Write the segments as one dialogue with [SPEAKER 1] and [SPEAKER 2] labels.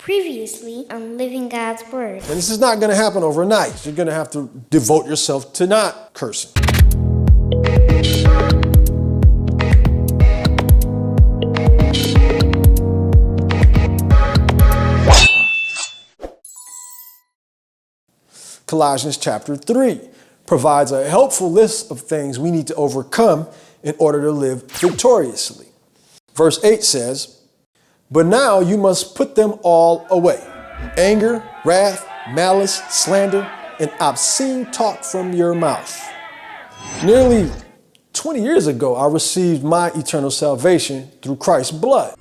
[SPEAKER 1] Previously on Livin Godsword.
[SPEAKER 2] And this is not going to happen overnight. You're going to have to devote yourself to not cursing. Colossians chapter 3 provides a helpful list of things we need to overcome in order to live victoriously. Verse 8 says, "But now you must put them all away. Anger, wrath, malice, slander, and obscene talk from your mouth." Nearly 20 years ago, I received my eternal salvation through Christ's blood.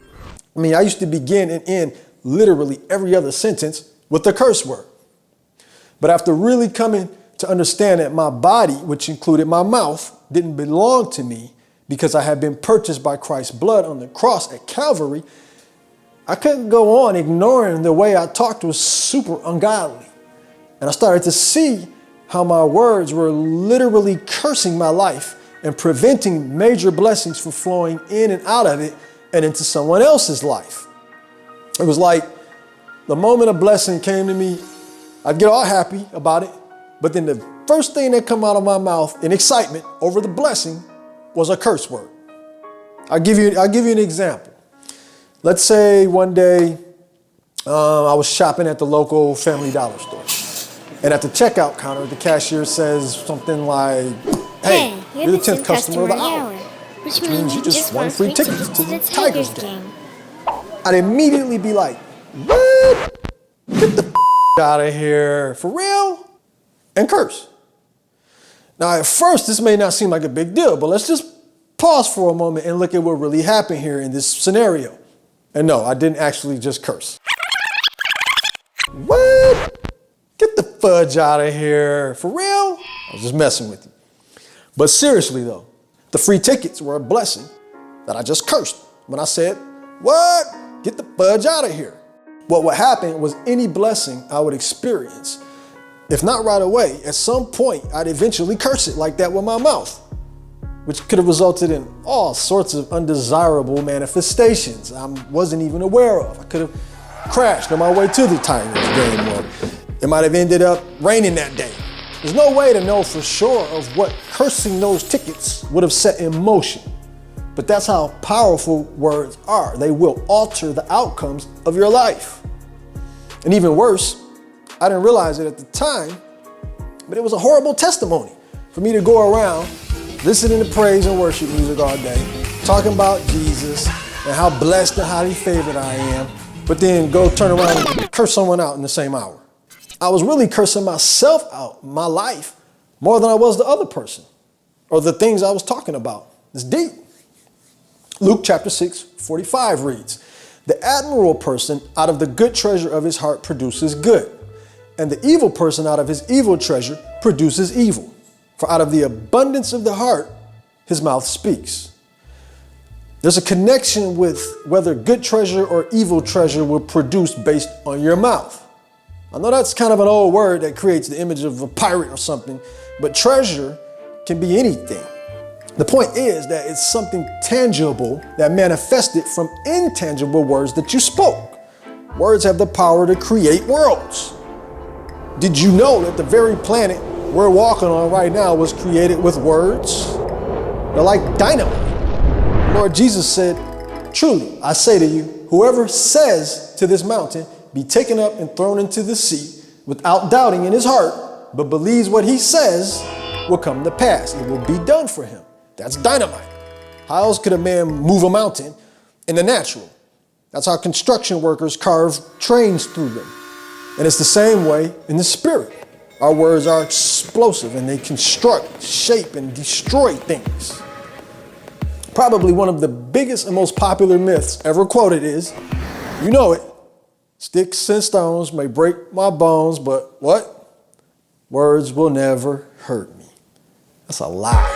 [SPEAKER 2] I used to begin and end literally every other sentence with a curse word. But after really coming to understand that my body, which included my mouth, didn't belong to me because I had been purchased by Christ's blood on the cross at Calvary, I couldn't go on ignoring the way I talked was super ungodly. And I started to see how my words were literally cursing my life and preventing major blessings from flowing in and out of it and into someone else's life. It was like the moment a blessing came to me, I'd get all happy about it, but then the first thing that come out of my mouth in excitement over the blessing was a curse word. I'll give you an example. Let's say one day I was shopping at the local Family Dollar store, and at the checkout counter, the cashier says something like, "Hey, you're the 10th customer of the hour, which means you just won free tickets to the Tigers game." I'd immediately be like, "What? Get the out of here, for real?" and curse. Now, at first, this may not seem like a big deal, but let's just pause for a moment and look at what really happened here in this scenario. And no, I didn't actually just curse. What? Get the fudge out of here, for real? I was just messing with you. But seriously though, the free tickets were a blessing that I just cursed when I said, "What? Get the fudge out of here." What would happen was any blessing I would experience, if not right away, at some point, I'd eventually curse it like that with my mouth, which could have resulted in all sorts of undesirable manifestations I wasn't even aware of. I could have crashed on my way to the Tigers game, or it might have ended up raining that day. There's no way to know for sure of what cursing those tickets would have set in motion. But that's how powerful words are. They will alter the outcomes of your life. And even worse, I didn't realize it at the time, but it was a horrible testimony for me to go around listening to praise and worship music all day, talking about Jesus and how blessed and highly favored I am, but then go turn around and curse someone out in the same hour. I was really cursing myself out, my life, more than I was the other person or the things I was talking about. It's deep. Luke chapter 6:45 reads, "The admirable person out of the good treasure of his heart produces good, and the evil person out of his evil treasure produces evil. For out of the abundance of the heart, his mouth speaks." There's a connection with whether good treasure or evil treasure will produce based on your mouth. I know that's kind of an old word that creates the image of a pirate or something, but treasure can be anything. The point is that it's something tangible that manifested from intangible words that you spoke. Words have the power to create worlds. Did you know that the very planet we're walking on right now was created with words? They're like dynamite. Lord Jesus said, "Truly, I say to you, whoever says to this mountain, be taken up and thrown into the sea, without doubting in his heart, but believes what he says will come to pass. It will be done for him." That's dynamite. How else could a man move a mountain in the natural? That's how construction workers carve trains through them. And it's the same way in the spirit. Our words are explosive and they construct, shape, and destroy things. Probably one of the biggest and most popular myths ever quoted is, you know it, "Sticks and stones may break my bones, but what? Words will never hurt me." That's a lie.